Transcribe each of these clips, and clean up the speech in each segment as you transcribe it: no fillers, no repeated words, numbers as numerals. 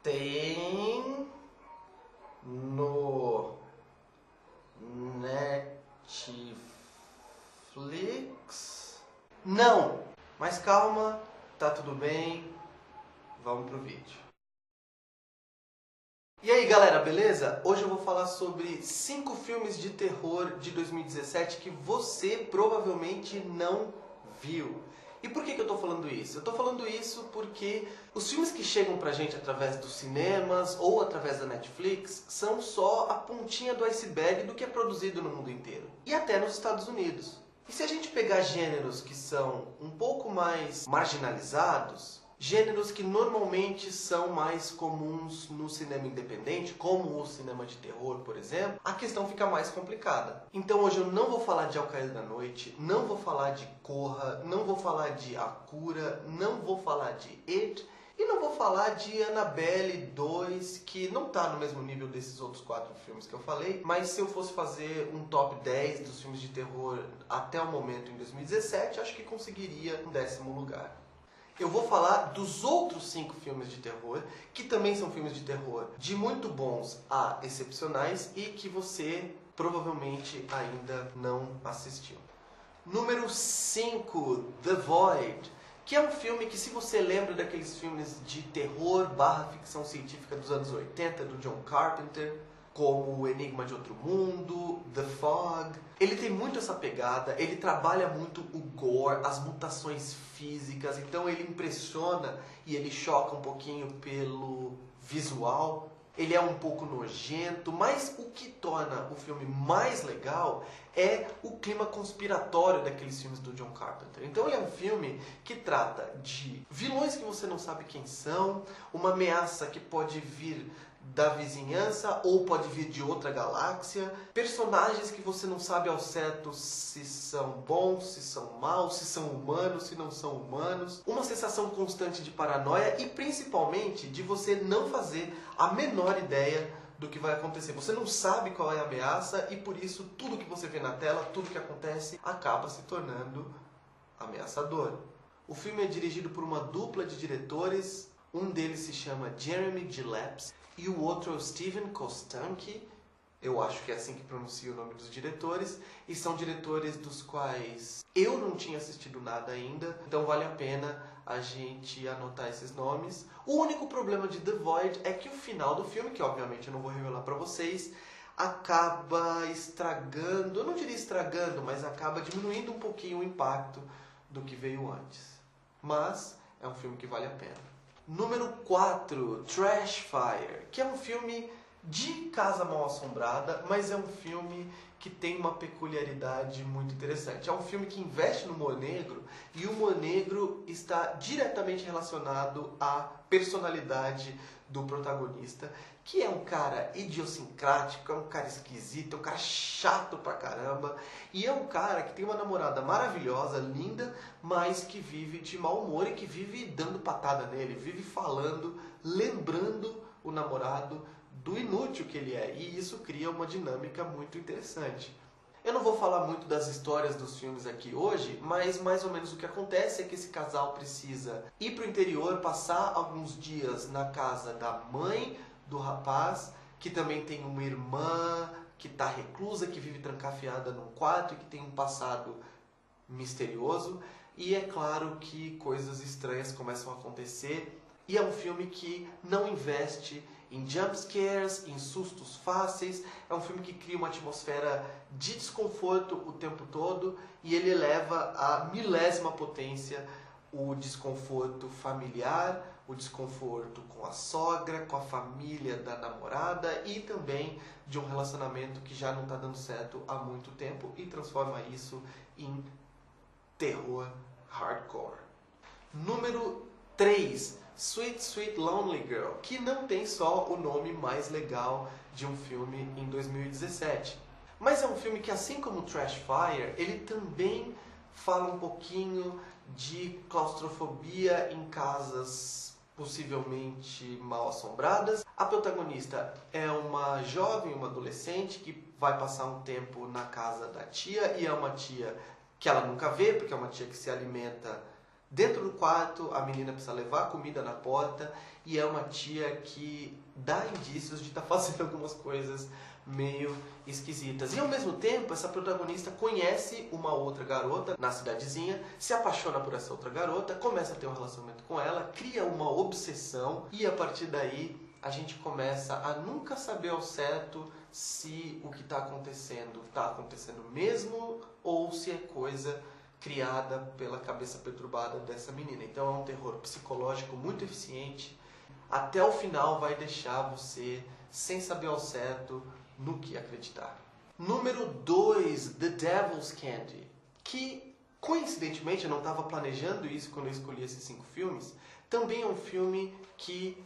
Tem no Netflix? Não! Mas calma, tá tudo bem, vamos pro vídeo. E aí galera, beleza? Hoje eu vou falar sobre 5 filmes de terror de 2017 que você provavelmente não viu. E por que eu tô falando isso? Eu tô falando isso porque os filmes que chegam pra gente através dos cinemas ou através da Netflix são só a pontinha do iceberg do que é produzido no mundo inteiro. E até nos Estados Unidos. E se a gente pegar gêneros que são um pouco mais marginalizados, gêneros que normalmente são mais comuns no cinema independente, como o cinema de terror, por exemplo, a questão fica mais complicada. Então hoje eu não vou falar de Ao Cair da Noite, não vou falar de Corra, não vou falar de A Cura, não vou falar de It, e não vou falar de Annabelle 2, que não está no mesmo nível desses outros 4 filmes que eu falei, mas se eu fosse fazer um top 10 dos filmes de terror até o momento em 2017, acho que conseguiria um 10º lugar. Eu vou falar dos outros 5 filmes de terror, que também são filmes de terror de muito bons a excepcionais e que você provavelmente ainda não assistiu. Número 5, The Void, que é um filme que, se você lembra daqueles filmes de terror / ficção científica dos anos 80, do John Carpenter, como O Enigma de Outro Mundo, The Fog, ele tem muito essa pegada, ele trabalha muito o gore, as mutações físicas, então ele impressiona e ele choca um pouquinho pelo visual. Ele é um pouco nojento, mas o que torna o filme mais legal é o clima conspiratório daqueles filmes do John Carpenter. Então ele é um filme que trata de vilões que você não sabe quem são, uma ameaça que pode vir da vizinhança ou pode vir de outra galáxia, personagens que você não sabe ao certo se são bons, se são maus, se são humanos, se não são humanos, uma sensação constante de paranoia e principalmente de você não fazer a menor ideia do que vai acontecer. Você não sabe qual é a ameaça e por isso tudo que você vê na tela, tudo que acontece acaba se tornando ameaçador. O filme é dirigido por uma dupla de diretores, um deles se chama Jeremy Gillespie e o outro é o Steven Kostanski, eu acho que é assim que pronuncia o nome dos diretores, e são diretores dos quais eu não tinha assistido nada ainda, então vale a pena a gente anotar esses nomes. O único problema de The Void é que o final do filme, que obviamente eu não vou revelar pra vocês, acaba estragando, eu não diria estragando, mas acaba diminuindo um pouquinho o impacto do que veio antes. Mas é um filme que vale a pena. Número 4, Trashfire, que é um filme de Casa Mal Assombrada, mas é um filme que tem uma peculiaridade muito interessante. É um filme que investe no humor negro e o humor negro está diretamente relacionado à personalidade do protagonista, que é um cara idiosincrático, é um cara esquisito, é um cara chato pra caramba e é um cara que tem uma namorada maravilhosa, linda, mas que vive de mau humor e que vive dando patada nele, vive falando, lembrando o namorado do inútil que ele é, e isso cria uma dinâmica muito interessante. Eu não vou falar muito das histórias dos filmes aqui hoje, mas mais ou menos o que acontece é que esse casal precisa ir para o interior, passar alguns dias na casa da mãe do rapaz, que também tem uma irmã que está reclusa, que vive trancafiada num quarto e que tem um passado misterioso. E é claro que coisas estranhas começam a acontecer. E é um filme que não investe em jumpscares, em sustos fáceis. É um filme que cria uma atmosfera de desconforto o tempo todo e ele eleva à milésima potência o desconforto familiar, o desconforto com a sogra, com a família da namorada e também de um relacionamento que já não está dando certo há muito tempo e transforma isso em terror hardcore. Número 3, Sweet Sweet Lonely Girl, que não tem só o nome mais legal de um filme em 2017. Mas é um filme que, assim como Trashfire, ele também fala um pouquinho de claustrofobia em casas possivelmente mal assombradas. A protagonista é uma jovem, uma adolescente que vai passar um tempo na casa da tia, e é uma tia que ela nunca vê, porque é uma tia que se alimenta Dentro do quarto, a menina precisa levar comida na porta e é uma tia que dá indícios de estar fazendo algumas coisas meio esquisitas. E ao mesmo tempo, essa protagonista conhece uma outra garota na cidadezinha, se apaixona por essa outra garota, começa a ter um relacionamento com ela, cria uma obsessão e a partir daí a gente começa a nunca saber ao certo se o que está acontecendo mesmo ou se é coisa criada pela cabeça perturbada dessa menina. Então é um terror psicológico muito eficiente. Até o final vai deixar você sem saber ao certo no que acreditar. Número 2, The Devil's Candy, que coincidentemente eu não estava planejando isso quando eu escolhi esses 5 filmes, também é um filme que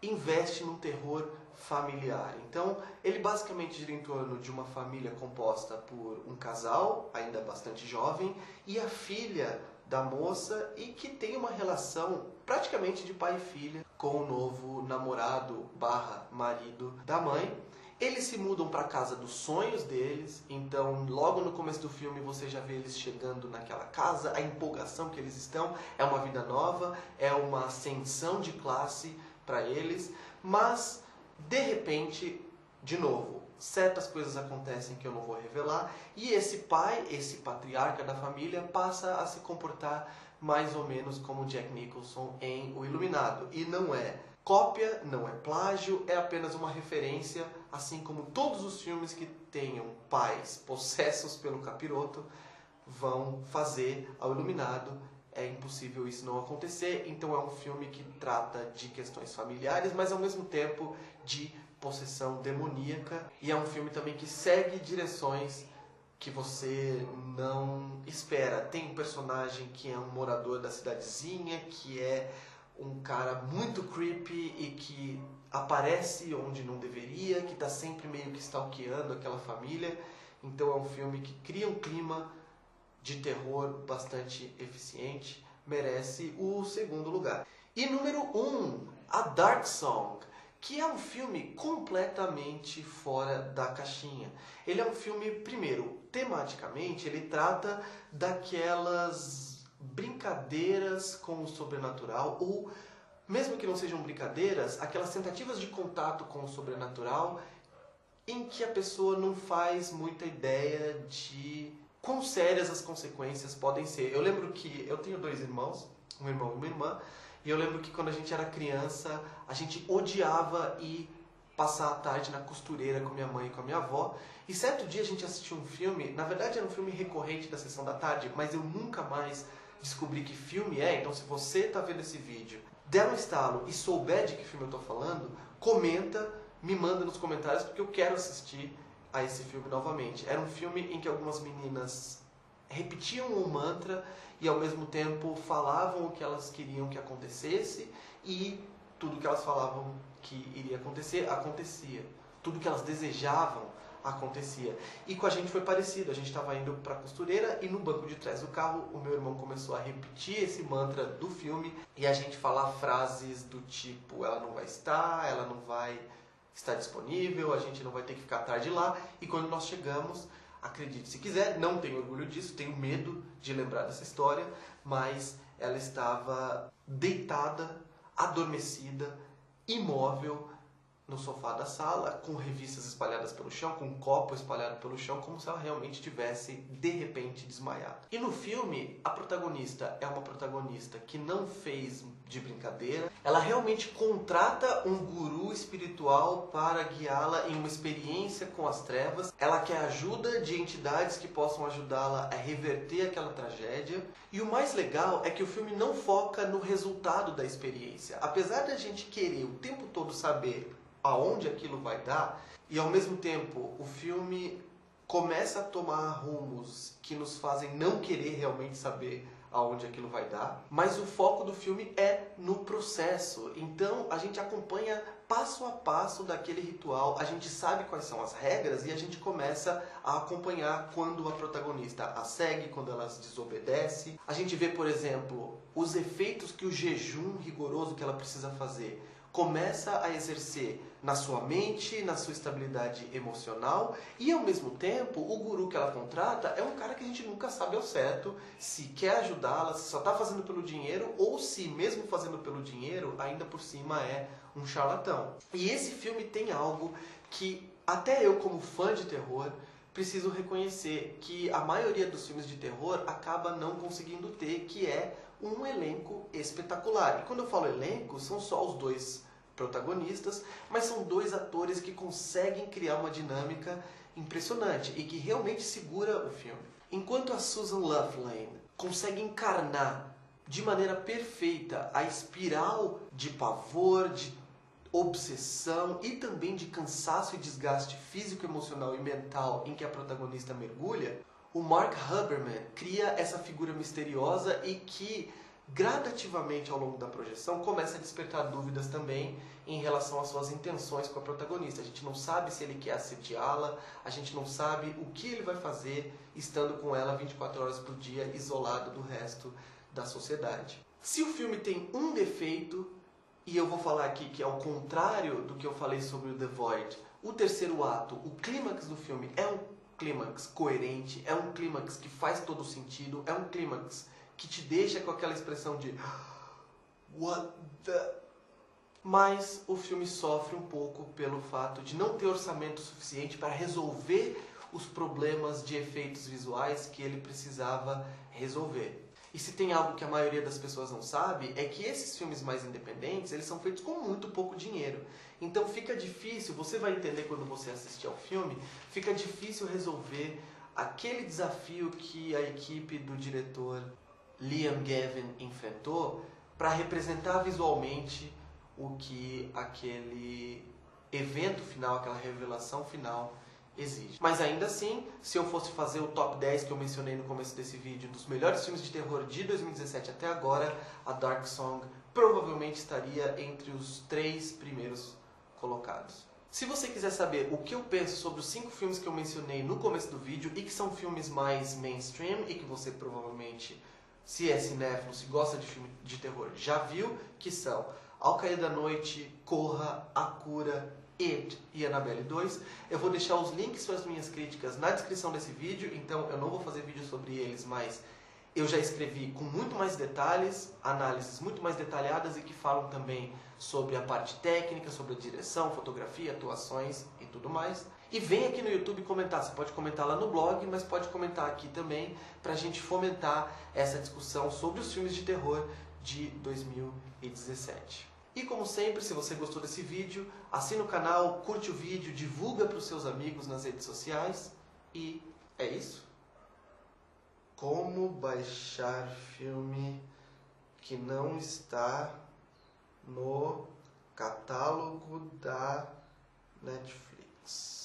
investe num terror familiar. Então, ele basicamente gira em torno de uma família composta por um casal, ainda bastante jovem, e a filha da moça, e que tem uma relação praticamente de pai e filha com o novo namorado / marido da mãe. Eles se mudam para a casa dos sonhos deles, então logo no começo do filme você já vê eles chegando naquela casa, a empolgação que eles estão, é uma vida nova, é uma ascensão de classe para eles, mas de repente, de novo, certas coisas acontecem que eu não vou revelar e esse pai, esse patriarca da família, passa a se comportar mais ou menos como Jack Nicholson em O Iluminado. E não é cópia, não é plágio, é apenas uma referência, assim como todos os filmes que tenham pais possessos pelo capiroto vão fazer ao Iluminado. É impossível isso não acontecer, então é um filme que trata de questões familiares, mas ao mesmo tempo de possessão demoníaca. E é um filme também que segue direções que você não espera. Tem um personagem que é um morador da cidadezinha, que é um cara muito creepy e que aparece onde não deveria, que está sempre meio que stalkeando aquela família. Então é um filme que cria um clima de terror bastante eficiente, merece o 2º lugar. E número 1, A Dark Song, que é um filme completamente fora da caixinha. Ele é um filme, primeiro, tematicamente, ele trata daquelas brincadeiras com o sobrenatural, ou, mesmo que não sejam brincadeiras, aquelas tentativas de contato com o sobrenatural em que a pessoa não faz muita ideia de quão sérias as consequências podem ser. Eu lembro que eu tenho 2 irmãos, um irmão e uma irmã, e eu lembro que quando a gente era criança, a gente odiava ir passar a tarde na costureira com minha mãe e com a minha avó, e certo dia a gente assistiu um filme, na verdade era um filme recorrente da sessão da tarde, mas eu nunca mais descobri que filme é, então se você está vendo esse vídeo, der um estalo e souber de que filme eu estou falando, comenta, me manda nos comentários, porque eu quero assistir a esse filme novamente. Era um filme em que algumas meninas repetiam um mantra e ao mesmo tempo falavam o que elas queriam que acontecesse e tudo que elas falavam que iria acontecer, acontecia. Tudo que elas desejavam acontecia. E com a gente foi parecido. A gente estava indo para a costureira e no banco de trás do carro o meu irmão começou a repetir esse mantra do filme e a gente falar frases do tipo: ela não vai estar, ela não vai está disponível, a gente não vai ter que ficar tarde lá. E quando nós chegamos, acredite se quiser, não tenho orgulho disso, tenho medo de lembrar dessa história, mas ela estava deitada, adormecida, imóvel, no sofá da sala, com revistas espalhadas pelo chão, com um copo espalhado pelo chão, como se ela realmente tivesse, de repente, desmaiado. E no filme, a protagonista é uma protagonista que não fez de brincadeira. Ela realmente contrata um guru espiritual para guiá-la em uma experiência com as trevas. Ela quer ajuda de entidades que possam ajudá-la a reverter aquela tragédia. E o mais legal é que o filme não foca no resultado da experiência. Apesar da gente querer o tempo todo saber aonde aquilo vai dar, e ao mesmo tempo o filme começa a tomar rumos que nos fazem não querer realmente saber aonde aquilo vai dar, mas o foco do filme é no processo. Então a gente acompanha passo a passo daquele ritual, a gente sabe quais são as regras e a gente começa a acompanhar quando a protagonista a segue, quando ela desobedece. A gente vê, por exemplo, os efeitos que o jejum rigoroso que ela precisa fazer começa a exercer na sua mente, na sua estabilidade emocional, e ao mesmo tempo o guru que ela contrata é um cara que a gente nunca sabe ao certo se quer ajudá-la, se só está fazendo pelo dinheiro ou se mesmo fazendo pelo dinheiro ainda por cima é um charlatão. E esse filme tem algo que até eu como fã de terror preciso reconhecer, que a maioria dos filmes de terror acaba não conseguindo ter, que é um elenco espetacular. E quando eu falo elenco, são só os dois protagonistas, mas são dois atores que conseguem criar uma dinâmica impressionante e que realmente segura o filme. Enquanto a Susan Loughlin consegue encarnar de maneira perfeita a espiral de pavor, de obsessão e também de cansaço e desgaste físico, emocional e mental em que a protagonista mergulha, o Mark Huberman cria essa figura misteriosa e que gradativamente ao longo da projeção começa a despertar dúvidas também em relação às suas intenções com a protagonista. A gente não sabe se ele quer assediá-la, a gente não sabe o que ele vai fazer estando com ela 24 horas por dia, isolado do resto da sociedade. Se o filme tem um defeito, e eu vou falar aqui que é o contrário do que eu falei sobre o The Void, o terceiro ato, o clímax do filme é um clímax coerente, é um clímax que faz todo sentido, é um clímax que te deixa com aquela expressão de what the... Mas o filme sofre um pouco pelo fato de não ter orçamento suficiente para resolver os problemas de efeitos visuais que ele precisava resolver. E se tem algo que a maioria das pessoas não sabe, é que esses filmes mais independentes, eles são feitos com muito pouco dinheiro. Então fica difícil, você vai entender quando você assistir ao filme, fica difícil resolver aquele desafio que a equipe do diretor Liam Gavin enfrentou para representar visualmente o que aquele evento final, aquela revelação final exige. Mas ainda assim, se eu fosse fazer o top 10 que eu mencionei no começo desse vídeo, dos melhores filmes de terror de 2017 até agora, a Dark Song provavelmente estaria entre os 3 primeiros colocados. Se você quiser saber o que eu penso sobre os 5 filmes que eu mencionei no começo do vídeo e que são filmes mais mainstream e que você provavelmente, se é cinéfilo, se gosta de filme de terror, já viu, que são Ao Cair da Noite, Corra, A Cura, It e Annabelle 2. Eu vou deixar os links para as minhas críticas na descrição desse vídeo, então eu não vou fazer vídeo sobre eles, mas eu já escrevi com muito mais detalhes, análises muito mais detalhadas e que falam também sobre a parte técnica, sobre a direção, fotografia, atuações e tudo mais. E vem aqui no YouTube comentar, você pode comentar lá no blog, mas pode comentar aqui também para a gente fomentar essa discussão sobre os filmes de terror de 2017. E como sempre, se você gostou desse vídeo, assina o canal, curte o vídeo, divulga para os seus amigos nas redes sociais. E é isso. Como baixar filme que não está no catálogo da Netflix?